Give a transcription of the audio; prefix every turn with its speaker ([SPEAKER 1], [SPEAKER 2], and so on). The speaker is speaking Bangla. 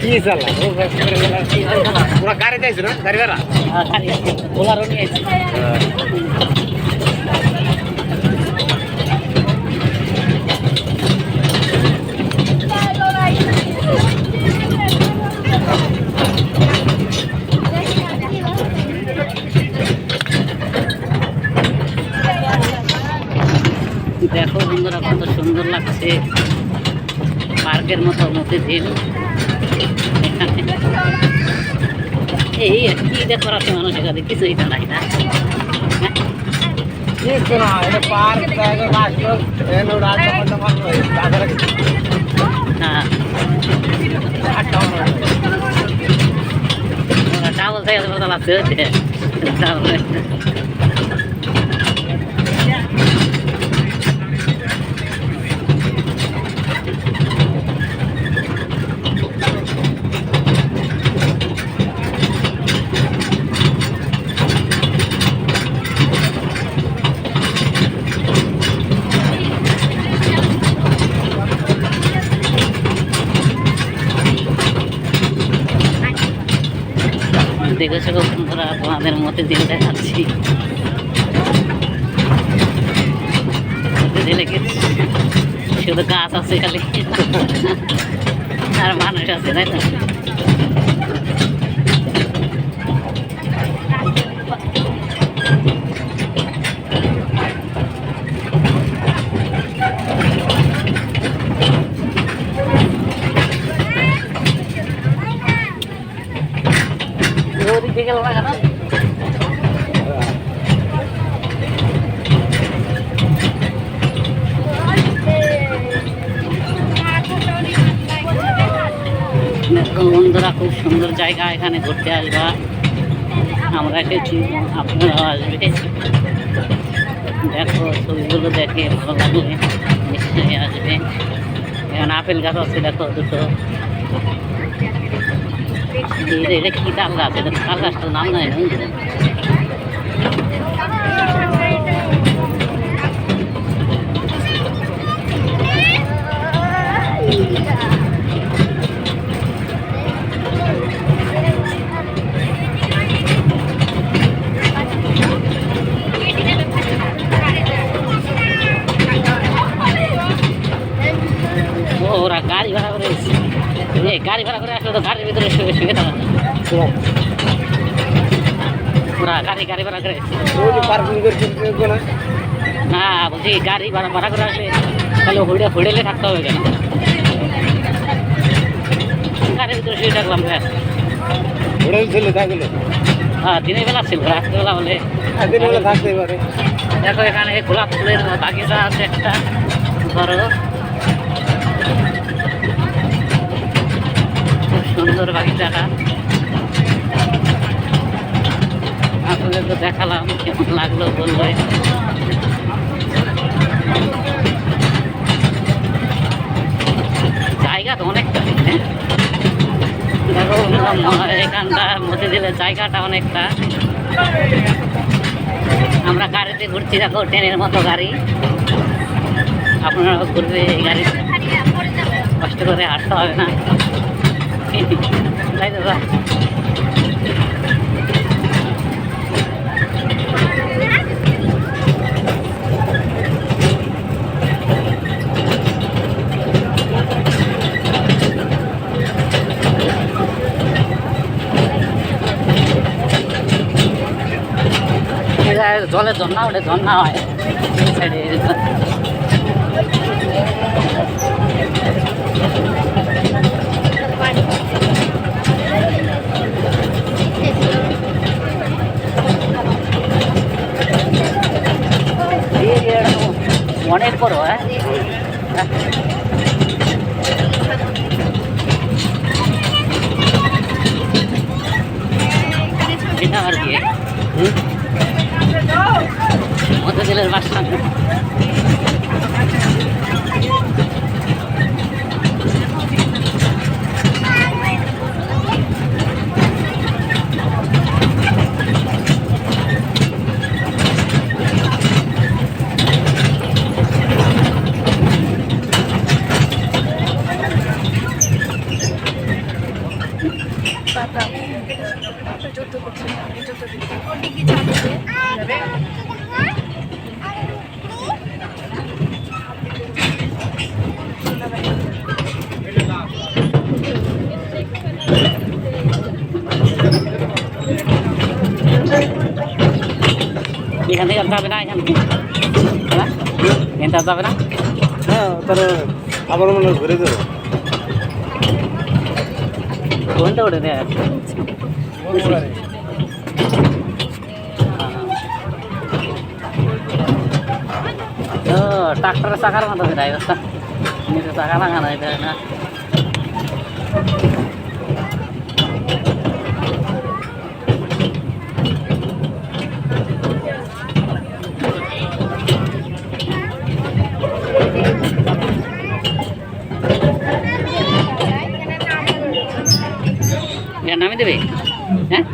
[SPEAKER 1] কি চালা ওরা গাড়ি যাইছো না গাড়ি ভাড়া
[SPEAKER 2] গাড়ি বোলারও নিয়ে আইছি। দেখো বন্ধুরা কত সুন্দর লাগছে, পার্কের মতো মতিঝিল। এই কি দেখার আছে মানুষের কাছে কিছুই তো নাই না। হ্যাঁ টাওয়াল থেকে কথা লাগছে দেখেছো বন্ধুরা, আপনাদের মতিঝিল দেখাচ্ছি। মতিঝিলে শুধু গাছ আছে খালি আর মানুষ আছে, তাই তো? গেল না কেন? বন্ধুরা খুব সুন্দর জায়গা, এখানে ঘুরতে আসবা। আমরা এসেছি, আপনারাও আসবে। দেখো ছবিগুলো দেখে ভালো লাগলে নিশ্চয়ই আসবে। এখানে আপেল গাছ আছে, দেখো দুটো। এটা কি তাল গাছ? এটা তাল গাছটার নাম নাই না। ওরা গাড়ি ভাড়া করে গাড়ি ভাড়া করে আসলে তো গাড়ির ভিতরে শুয়ে শুয়ে থাকা না। ওরা গাড়ি ভাড়া করে না, বলছি গাড়ি ভাড়া করে আসলে তাহলে হোটেলে থাকতে হবে কেন? গাড়ির ভিতরে শুয়ে থাকলাম। হ্যাঁ দিনের বেলা ছিল, রাত্রিবেলা হলে
[SPEAKER 1] থাকতেই পারে।
[SPEAKER 2] দেখো এখানে গোলাপ ফুলের বাগিচা আছে একটা বড়, সুন্দর বাগিচাটা। আপনাদের তো দেখালাম, কেমন লাগলো বলবে। জায়গা তো অনেকটা, দেখো এখানটা মতিঝিলের জায়গাটা অনেকটা। আমরা গাড়িতে ঘুরছি, দেখো ট্রেনের মতো গাড়ি। আপনারা ঘুরবে এই গাড়ি, কষ্ট করে হাঁটতে হবে না, তাই দাদা? জলের ঝর্ণা, ওটা ঝর্ণা হয় এই সাইডে। অনেক বড়, হ্যাঁ এটা আর কি মতিঝিলের বাস। যাবে না এখান থেকে হ্যাঁ এখানটা যাবে না
[SPEAKER 1] হ্যাঁ তাহলে আবার মনে হয় ঘুরে দেবো
[SPEAKER 2] কোনটা ওটা দেয় ও ট্রাক্টরের চাকার মতো দেয় অবস্থা নিচে চাকা লাগানো দেয় না নামে দেবে হ্যাঁ